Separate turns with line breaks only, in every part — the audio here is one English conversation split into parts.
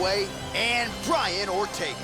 Holloway and Brian Ortega.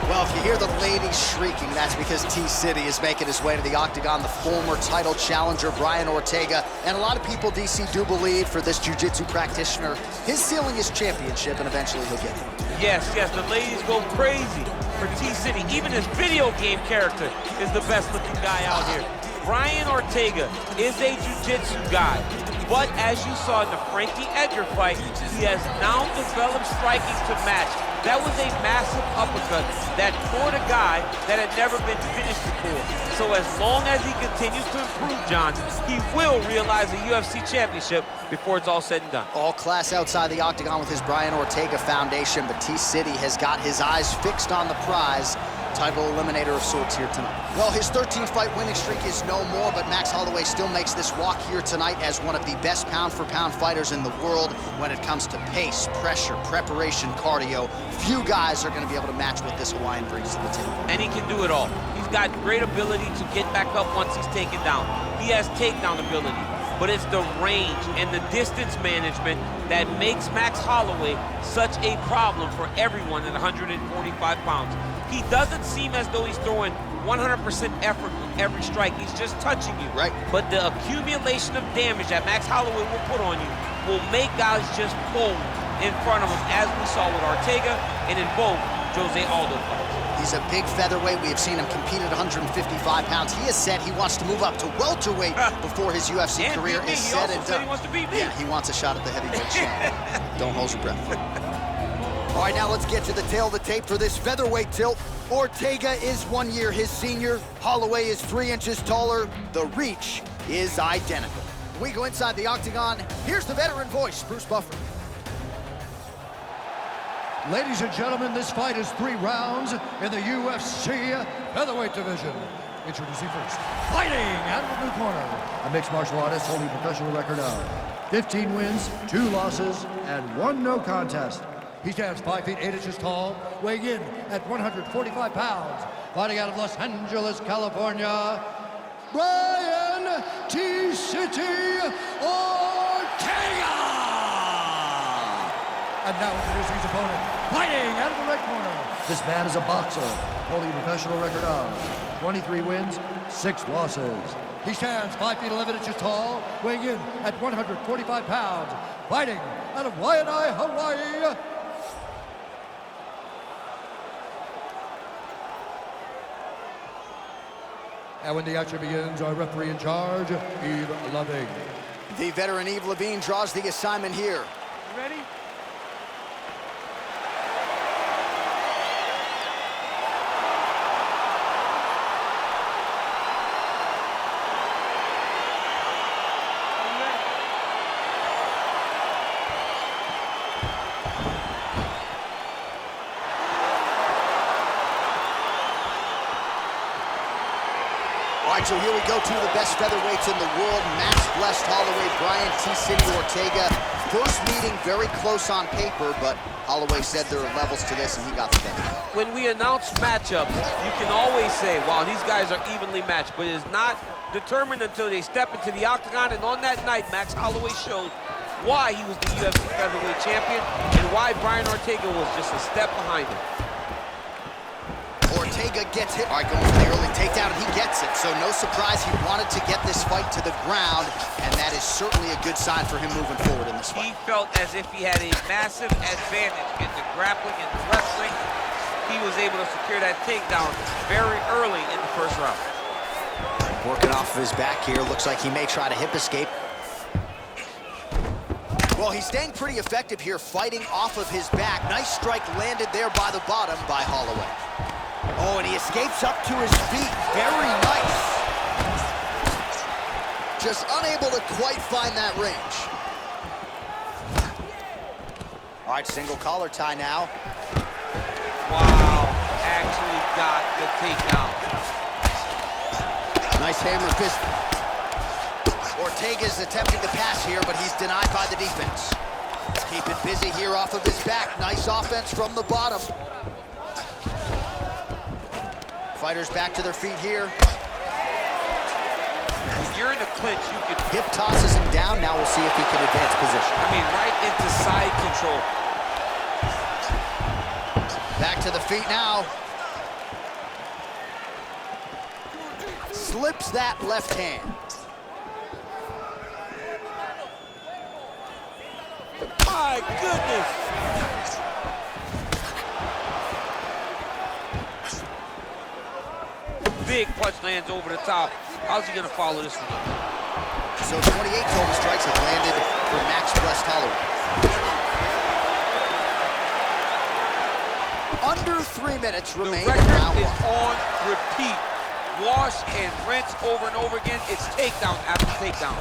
Well, if you hear the ladies shrieking, that's because T-City is making his way to the octagon, the former title challenger, Brian Ortega. And a lot of people, DC, do believe for this jiu-jitsu practitioner, his ceiling is championship, and eventually he'll get it.
Yes, the ladies go crazy for T-City. Even his video game character is the best-looking guy out here. Brian Ortega is a jiu-jitsu guy. But as you saw in the Frankie Edgar fight, he has now developed striking to match. That was a massive uppercut that poured a guy that had never been finished before. So as long as he continues to improve, John, he will realize a UFC championship before it's all said and done.
All class outside the octagon with his Brian Ortega foundation, but T-City has got his eyes fixed on the prize. Title eliminator of sorts here tonight. Well, his 13-fight winning streak is no more, but Max Holloway still makes this walk here tonight as one of the best pound-for-pound fighters in the world when it comes to pace, pressure, preparation, cardio. Few guys are going to be able to match what this Hawaiian brings to the table.
And he can do it all. He's got great ability to get back up once he's taken down. He has takedown ability, but it's the range and the distance management that makes Max Holloway such a problem for everyone at 145 pounds. He doesn't seem as though he's throwing 100% effort with every strike. He's just touching you.
Right.
But the accumulation of damage that Max Holloway will put on you will make guys just fold in front of him, as we saw with Ortega and in both Jose Aldo fights.
He's a big featherweight. We have seen him compete at 155 pounds. He has said he wants to move up to welterweight before his UFC career is said and done.
He wants to beat me.
Yeah, he wants a shot at the heavyweight shot. Don't hold your breath. All right, now let's get to the tail of the tape for this featherweight tilt. Ortega is 1 year his senior. Holloway is 3 inches taller. The reach is identical. We go inside the octagon. Here's the veteran voice, Bruce Buffer.
Ladies and gentlemen, this fight is 3 rounds in the UFC featherweight division. Introducing first, fighting out of the blue corner, a mixed martial artist holding a professional record of 15 wins, 2 losses, and 1 no contest. He stands 5 feet 8 inches tall, weighing in at 145 pounds. Fighting out of Los Angeles, California, Brian T-City Ortega! And now introducing his opponent, fighting out of the red corner. This man is a boxer, holding a professional record of 23 wins, 6 losses. He stands 5 feet 11 inches tall, weighing in at 145 pounds. Fighting out of Waianae, Hawaii, and when the action begins, our referee in charge, Yves Loving.
The veteran Yves Levine draws the assignment here.
You ready?
All right, so here we go, 2 of the best featherweights in the world. Max blessed Holloway, Brian T-City Ortega. First meeting very close on paper, but Holloway said there are levels to this, and he got the better.
When we announce matchups, you can always say, wow, these guys are evenly matched, but it's not determined until they step into the octagon. And on that night, Max Holloway showed why he was the UFC featherweight champion and why Brian Ortega was just a step behind him.
Ortega gets hit. All right, going for the early takedown, and he gets it. So no surprise, he wanted to get this fight to the ground, and that is certainly a good sign for him moving forward in this fight.
He felt as if he had a massive advantage in the grappling and the wrestling. He was able to secure that takedown very early in the first round.
Working off of his back here. Looks like he may try to hip escape. Well, he's staying pretty effective here, fighting off of his back. Nice strike landed there by the bottom by Holloway. Oh, and he escapes up to his feet. Very nice. Just unable to quite find that range. All right, single collar tie now.
Wow, actually got the takedown.
Nice hammer fist. Ortega's attempting to pass here, but he's denied by the defense. Keep it busy here off of his back. Nice offense from the bottom. Fighters back to their feet here.
When you're in a clinch, you can...
Hip tosses him down. Now we'll see if he can advance position.
I mean, right into side control.
Back to the feet now. Slips that left hand.
My goodness! Big punch lands over the top. How's he gonna follow this one up?
So 28 total strikes have landed for Max Holloway. Under 3 minutes remain in
record
round
is
one.
on repeat. Wash and rinse over and over again. It's takedown after takedown.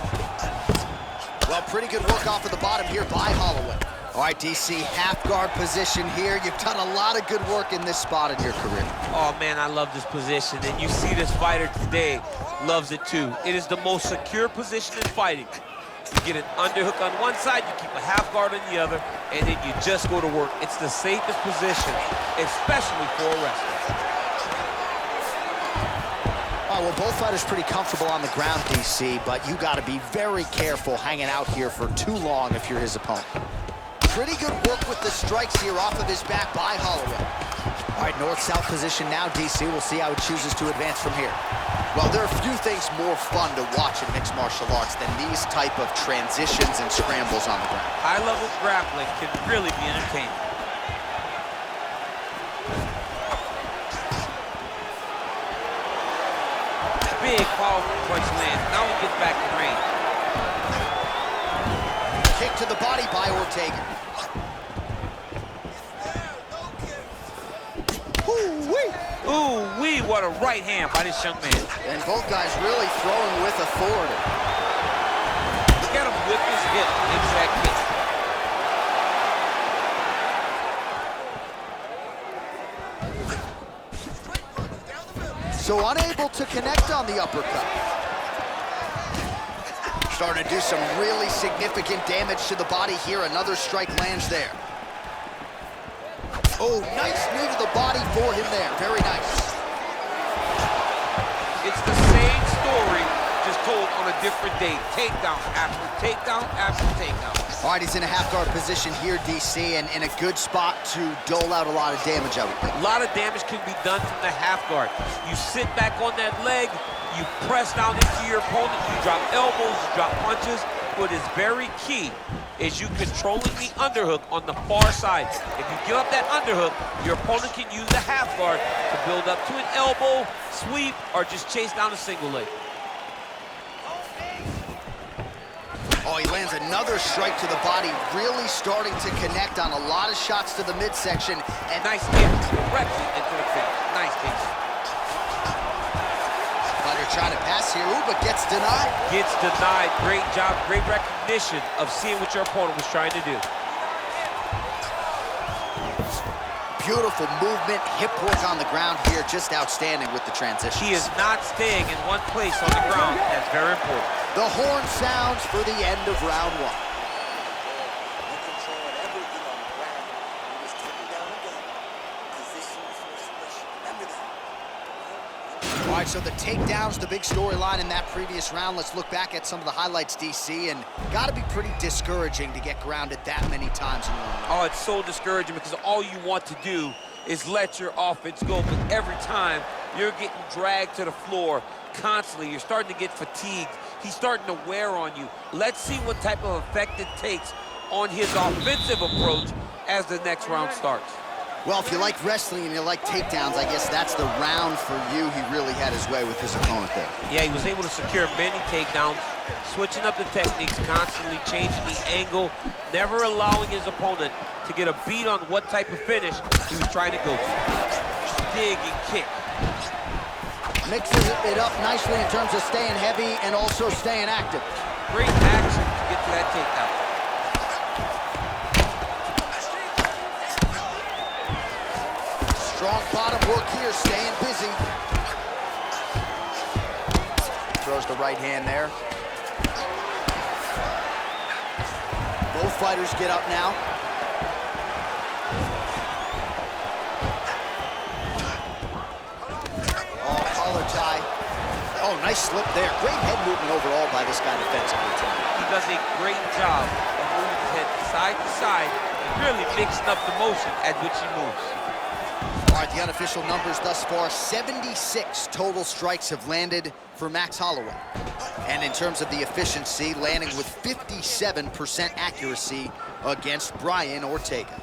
Well, pretty good work off of the bottom here by Holloway. All right, DC, half guard position here. You've done a lot of good work in this spot in your career.
Oh, man, I love this position. And you see this fighter today loves it, too. It is the most secure position in fighting. You get an underhook on one side, you keep a half guard on the other, and then you just go to work. It's the safest position, especially for a wrestler.
All right, well, both fighters pretty comfortable on the ground, DC, but you got to be very careful hanging out here for too long if you're his opponent. Pretty good work with the strikes here off of his back by Holloway. All right, north-south position now, DC. We'll see how he chooses to advance from here. Well, there are few things more fun to watch in mixed martial arts than these type of transitions and scrambles on the ground.
High-level grappling can really be entertaining. Big, powerful punch lands. Now he gets back in range.
Kick to the body by Ortega.
Ooh-wee, what a right hand by this young man.
And both guys really throwing with authority.
Look at him whip his hip into that kick.
So unable to connect on the uppercut. Starting to do some really significant damage to the body here. Another strike lands there. Oh, nice knee to the body for him there. Very nice.
It's the same story, just told on a different day. Takedown after takedown after takedown.
All right, he's in a half-guard position here, DC, and in a good spot to dole out a lot of damage, I would think.
A lot of damage can be done from the half guard. You sit back on that leg, you press down into your opponent, you drop elbows, you drop punches. What is very key is you controlling the underhook on the far side. If you give up that underhook, your opponent can use the half guard to build up to an elbow, sweep, or just chase down a single leg.
Oh, he lands another strike to the body, really starting to connect on a lot of shots to the midsection.
And nice hit directly into the face. Nice hit.
Fighter trying to pass here, ooh, but gets denied.
Gets denied. Great job, great recognition of seeing what your opponent was trying to do.
Beautiful movement, hip work on the ground here, just outstanding with the transition.
He is not staying in one place on the ground. That's very important.
The horn sounds for the end of round one. All right, so the takedown's the big storyline in that previous round. Let's look back at some of the highlights, DC, and got to be pretty discouraging to get grounded that many times in one round.
Oh, it's so discouraging because all you want to do is let your offense go, but every time you're getting dragged to the floor constantly. You're starting to get fatigued. He's starting to wear on you. Let's see what type of effect it takes on his offensive approach as the next round starts.
Well, if you like wrestling and you like takedowns, I guess that's the round for you. He really had his way with his opponent there.
Yeah, he was able to secure many takedowns, switching up the techniques, constantly changing the angle, never allowing his opponent to get a beat on what type of finish he was trying to go for. Dig and kick.
Mixes it up nicely in terms of staying heavy and also staying active.
Great action to get to that takedown.
Strong bottom work here, staying busy. Throws the right hand there. Both fighters get up now. Nice slip there. Great head movement overall by this guy defensively tonight.
He does a great job of moving his head side to side and really mixing up the motion at which he moves.
All right, the unofficial numbers thus far, 76 total strikes have landed for Max Holloway. And in terms of the efficiency, landing with 57% accuracy against Brian Ortega.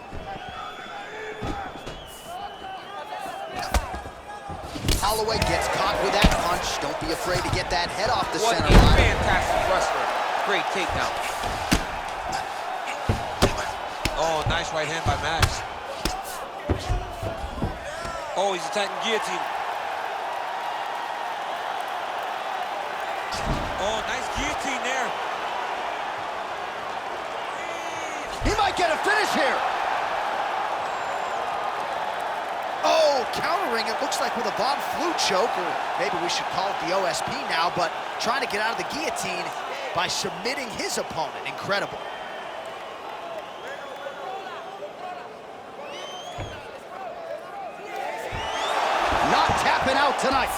Holloway gets caught with that punch. Don't be afraid to get that head off the center line.
What a fantastic wrestler. Great takedown.
Oh, nice right hand by Max. Oh, he's attacking guillotine. Oh, nice guillotine there.
He might get a finish here. Oh, countering, it looks like with a Von Flue choke, or maybe we should call it the OSP now, but trying to get out of the guillotine by submitting his opponent. Incredible. Not tapping out tonight.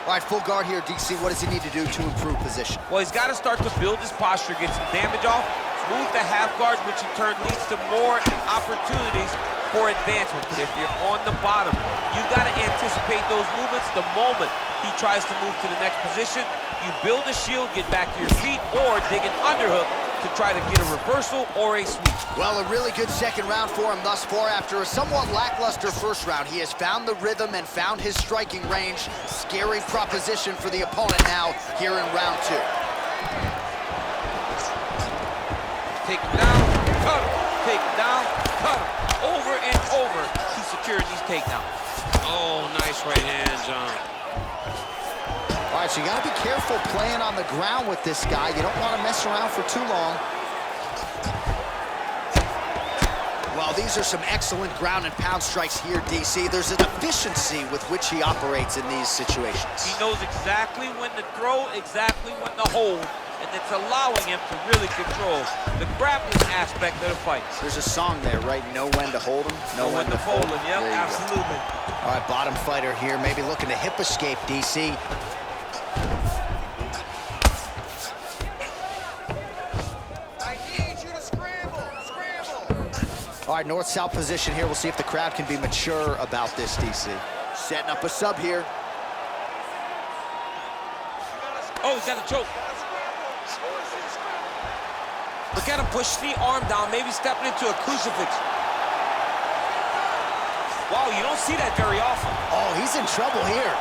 All right, full guard here, DC. What does he need to do to improve position?
Well, he's got to start to build his posture, get some damage off, move the half guard, which in turn leads to more opportunities for advancement. If you're on the bottom, you've got to anticipate those movements the moment he tries to move to the next position. You build a shield, get back to your feet, or dig an underhook to try to get a reversal or a sweep.
Well, a really good second round for him thus far. After a somewhat lackluster first round, he has found the rhythm and found his striking range. Scary proposition for the opponent now here in round two.
Take him down, cut him. Take him down, cut him. Over and over, he's securing these takedowns.
Oh, nice right hand, John.
All right, so you got to be careful playing on the ground with this guy. You don't want to mess around for too long. Well, these are some excellent ground and pound strikes here, DC. There's an efficiency with which he operates in these situations.
He knows exactly when to throw, exactly when to hold, and it's allowing him to really control the grappling aspect of the fight.
There's a song there, right? Know when to hold him, know when to fold him.
Yep, absolutely.
All right, bottom fighter here, maybe looking to hip escape, DC. All right, north-south position here. We'll see if the crowd can be mature about this, DC. Setting up a sub here.
Oh, he's got a choke. Look at him push the arm down, maybe stepping into a crucifix. Wow, you don't see that very often.
Oh, he's in trouble here.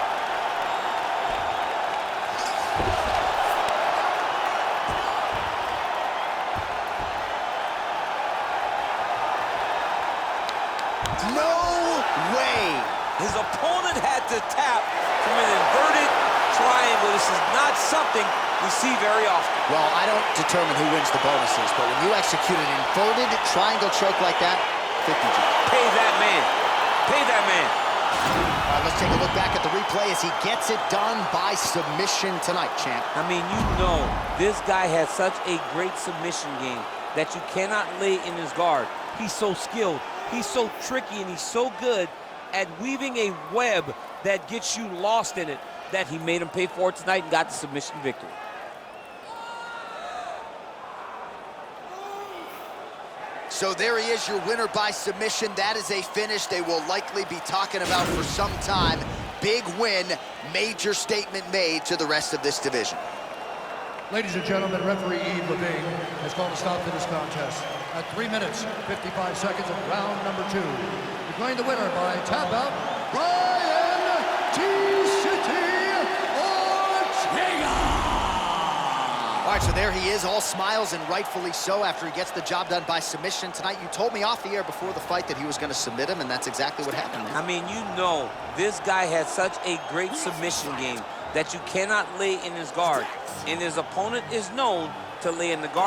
No way.
His opponent had to tap from an inverted triangle. This is not something we see very often.
Well, I don't determine who wins the bonuses, but when you execute an inverted triangle choke like that, 50G.
Pay that man. Pay that man.
All right, let's take a look back at the replay as he gets it done by submission tonight, champ.
I mean, you know, this guy has such a great submission game that you cannot lay in his guard. He's so skilled. He's so tricky, and he's so good at weaving a web that gets you lost in it that he made him pay for it tonight and got the submission victory.
So there he is, your winner by submission. That is a finish they will likely be talking about for some time. Big win, major statement made to the rest of this division.
Ladies and gentlemen, referee Yves Levine has called a stop to this contest at 3 minutes, 55 seconds of round number 2. Declaring the winner by tap out, Brian T-City Ortega!
All right, so there he is, all smiles and rightfully so after he gets the job done by submission tonight. You told me off the air before the fight that he was going to submit him, and that's exactly what happened, man.
I mean, you know, this guy has such a great submission game that you cannot lay in his guard. And his opponent is known to lay in the guard.